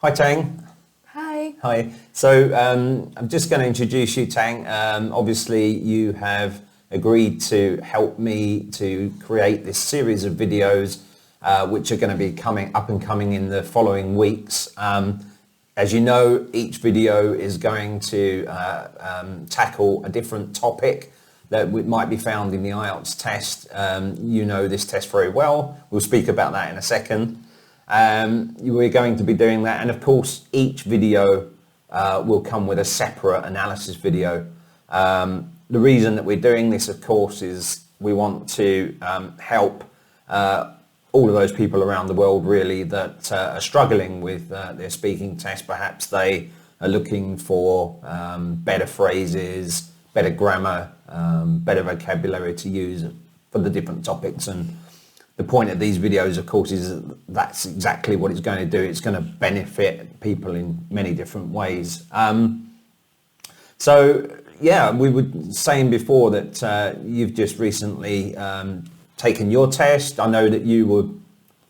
Hi Tang. Hi. Hi. So I'm just going to introduce you, Tang. Obviously you have agreed to help me to create this series of videos which are going to be coming in the following weeks. As you know, each video is going to tackle a different topic that might be found in the IELTS test. You know this test very well. We'll speak about that in a second. We're going to be doing that, and of course each video will come with a separate analysis video. The reason that we're doing this, of course, is we want to help all of those people around the world really that are struggling with their speaking test. Perhaps they are looking for better phrases, better grammar, better vocabulary to use for the different topics. And the point of these videos, of course, is that's exactly what it's going to do. It's going to benefit people in many different ways. So, yeah, we were saying before that you've just recently taken your test. I know that you were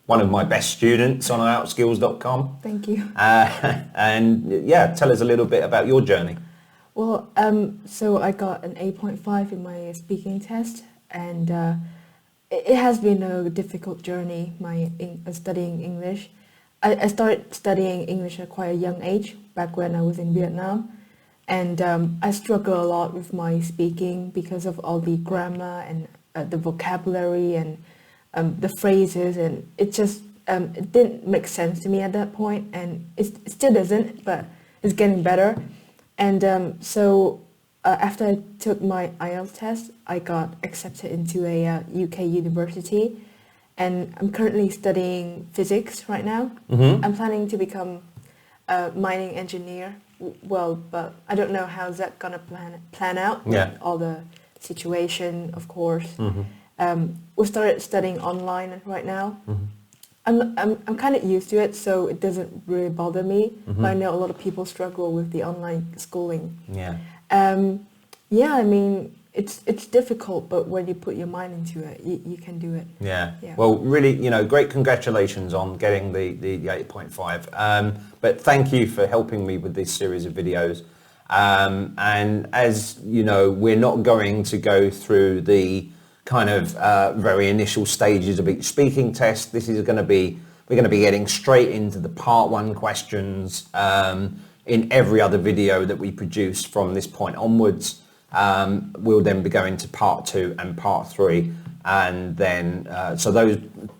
one of my best students on IELTSkills.com. Thank you. And yeah, tell us a little bit about your journey. Well, so I got an 8.5 in my speaking test, and it has been a difficult journey, studying English. I started studying English at quite a young age, back when I was in Vietnam. And I struggle a lot with my speaking because of all the grammar and the vocabulary and the phrases, and it just it didn't make sense to me at that point, and it still doesn't, but it's getting better. And so after I took my IELTS test, I got accepted into a UK university, and I'm currently studying physics right now. I'm planning to become a mining engineer. Well, but I don't know how's that gonna plan out. Yeah. All the situation, of course. We started studying online right now. I'm kind of used to it, so it doesn't really bother me. But I know a lot of people struggle with the online schooling. Yeah. Yeah, I mean, it's difficult, but when you put your mind into it, you can do it. Yeah. Yeah. Well, really, great congratulations on getting the 8.5. But thank you for helping me with this series of videos. And as you know, we're not going to go through the kind of very initial stages of each speaking test. This is going to be, we're going to be getting straight into the part one questions in every other video that we produce from this point onwards. We'll then be going to part two and part three, and then so those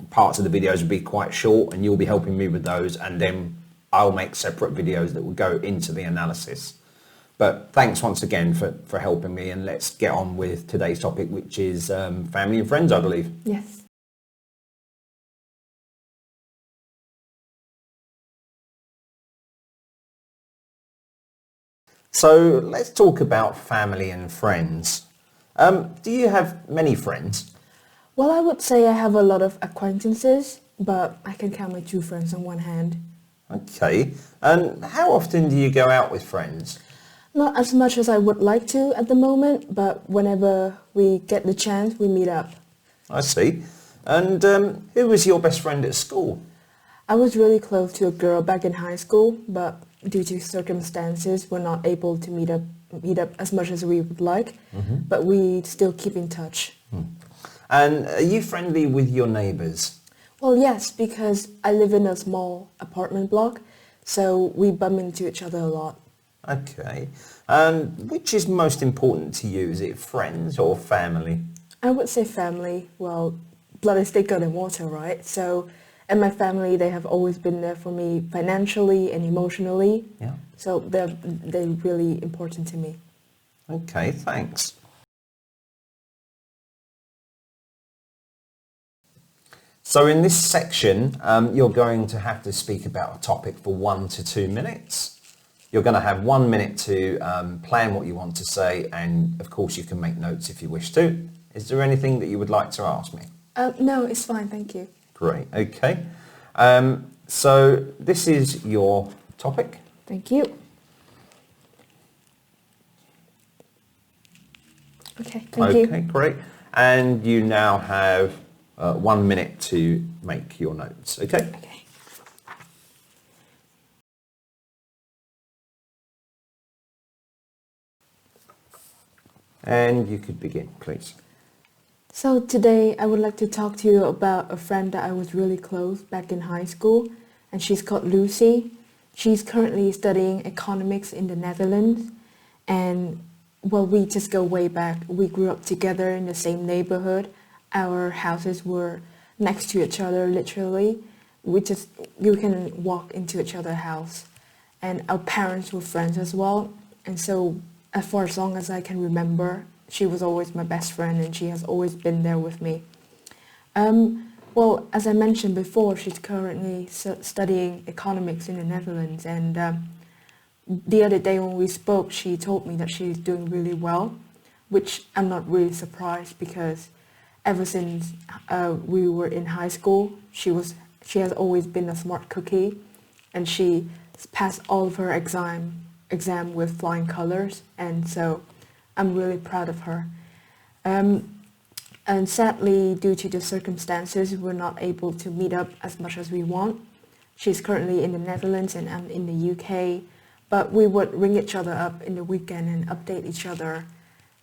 parts of the videos will be quite short, and you'll be helping me with those, and then I'll make separate videos that will go into the analysis. But thanks once again for helping me, and let's get on with today's topic, which is family and friends, I believe. Yes. So let's talk about family and friends. Do you have many friends? Well, I would say I have a lot of acquaintances, but I can count my 2 friends on one hand. Okay. And how often do you go out with friends? Not as much as I would like to at the moment, but whenever we get the chance, we meet up. I see. And who was your best friend at school? I was really close to a girl back in high school, but due to circumstances, we're not able to meet up as much as we would like, but we still keep in touch. And are you friendly with your neighbours? Well, yes, because I live in a small apartment block, so we bump into each other a lot. Okay. And which is most important to you? Is it friends or family? I would say family. Well, blood is thicker than water, right? So, and my family, they have always been there for me financially and emotionally. Yeah. So they're really important to me. Okay, thanks. So in this section, you're going to have to speak about a topic for 1 to 2 minutes. You're going to have 1 minute to plan what you want to say, and of course you can make notes if you wish to. Is there anything that you would like to ask me? No, it's fine, thank you. Great, okay. So this is your topic. Thank you. Okay, thank you. Okay, great. And you now have 1 minute to make your notes, okay? Okay. And you could begin, please. So today I would like to talk to you about a friend that I was really close back in high school, and she's called Lucy. She's currently studying economics in the Netherlands, and well, we just go way back. We grew up together in the same neighborhood. Our houses were next to each other, literally. You can walk into each other's house. And our parents were friends as well. And so for as long as I can remember, she was always my best friend and she has always been there with me. Well, as I mentioned before, she's currently studying economics in the Netherlands. And the other day when we spoke, she told me that she's doing really well, which I'm not really surprised because ever since we were in high school, she has always been a smart cookie, and she passed all of her exam with flying colors, and so I'm really proud of her. And sadly, due to the circumstances, we're not able to meet up as much as we want. She's currently in the Netherlands and I'm in the UK, but we would ring each other up in the weekend and update each other,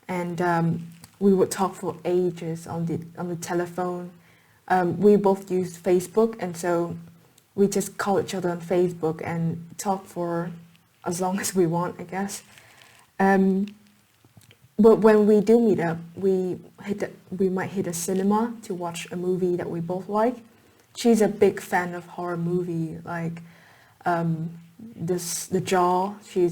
and we would talk for ages on the telephone. We both use Facebook, and so we just call each other on Facebook and talk for as long as we want, I guess. But when we do meet up, we might hit a cinema to watch a movie that we both like. She's a big fan of horror movie, like The Jaw. She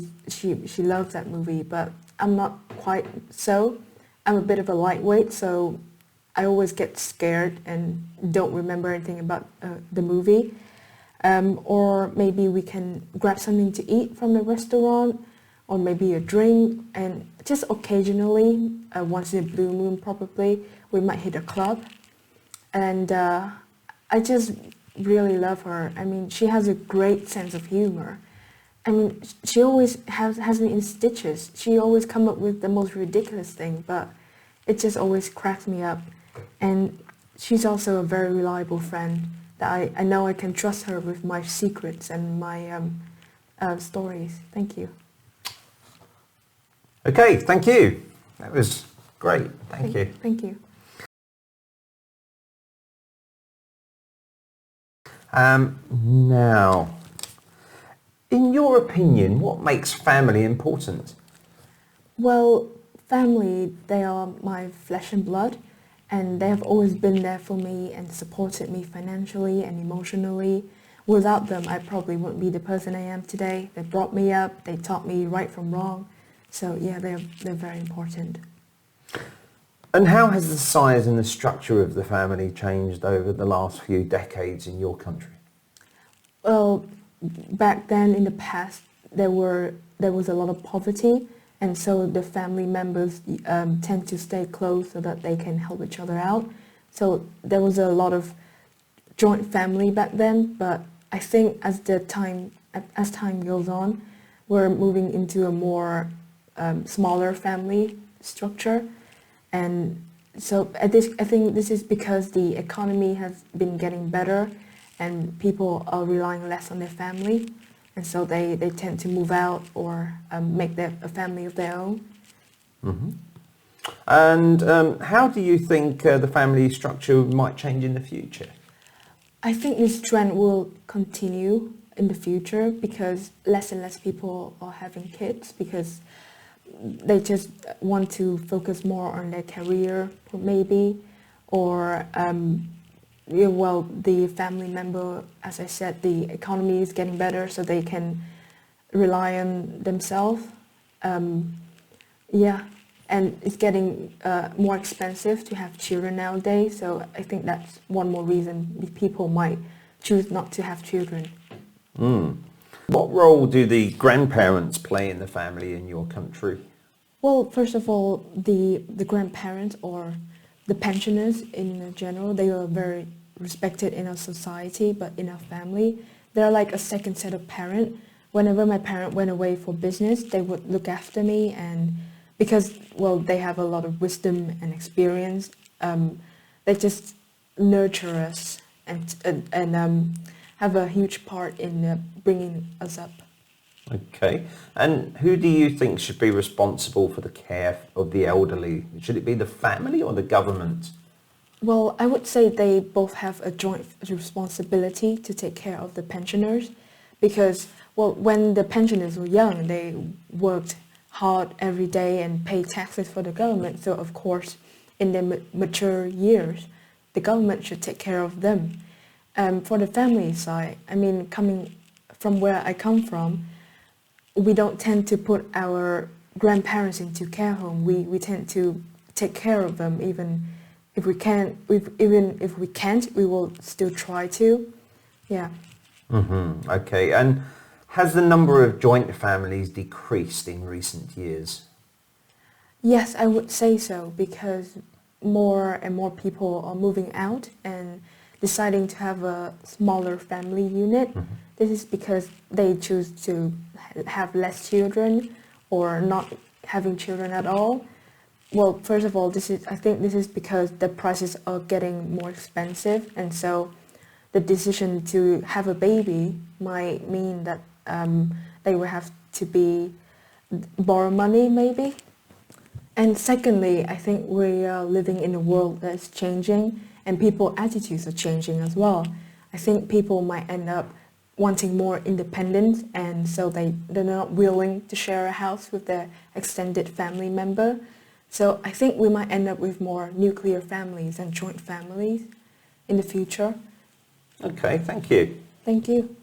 loves that movie, but I'm not quite so. I'm a bit of a lightweight, so I always get scared and don't remember anything about the movie. Or maybe we can grab something to eat from the restaurant, or maybe a drink, and just occasionally, once in a blue moon probably, we might hit a club. And I just really love her. I mean, she has a great sense of humor. I mean, she always has me in stitches. She always come up with the most ridiculous thing, but it just always cracks me up. And she's also a very reliable friend that I know I can trust her with my secrets and my stories. Thank you. Okay, thank you. That was great. Thank you. Thank you. Now, in your opinion, what makes family important? Well, family, they are my flesh and blood, and they have always been there for me and supported me financially and emotionally. Without them, I probably wouldn't be the person I am today. They brought me up, they taught me right from wrong. So yeah, they're very important. And how has the size and the structure of the family changed over the last few decades in your country? Well, back then in the past, there was a lot of poverty, and so the family members tend to stay close so that they can help each other out. So there was a lot of joint family back then, but I think as time goes on, we're moving into a more smaller family structure. And so I think this is because the economy has been getting better and people are relying less on their family, and so they tend to move out or make a family of their own. Mm-hmm. And how do you think the family structure might change in the future? I think this trend will continue in the future because less and less people are having kids because they just want to focus more on their career, maybe, or well, the family member, as I said, the economy is getting better, so they can rely on themselves. Yeah, and it's getting more expensive to have children nowadays, so I think that's one more reason people might choose not to have children. Mm. What role do the grandparents play in the family in your country? Well, first of all, the grandparents or the pensioners in general, they are very respected in our society, but in our family, they're like a second set of parent. Whenever my parent went away for business, they would look after me, and because, well, they have a lot of wisdom and experience, they just nurture us and have a huge part in bringing us up. Okay. And who do you think should be responsible for the care of the elderly? Should it be the family or the government? Well, I would say they both have a joint responsibility to take care of the pensioners because, well, when the pensioners were young, they worked hard every day and paid taxes for the government. So, of course, in their mature years, the government should take care of them. For the family side, I mean, coming from where I come from, we don't tend to put our grandparents into care home. We tend to take care of them even if we can. Even if we can't, we will still try to. Yeah. Okay. And has the number of joint families decreased in recent years? Yes, I would say so because more and more people are moving out and deciding to have a smaller family unit. This is because they choose to have less children or not having children at all. Well, first of all, I think this is because the prices are getting more expensive, and so the decision to have a baby might mean that they will have to borrow money maybe. And secondly, I think we are living in a world that's changing and people's attitudes are changing as well. I think people might end up wanting more independence and so they're not willing to share a house with their extended family member. So I think we might end up with more nuclear families and joint families in the future. Okay, thank you. Thank you.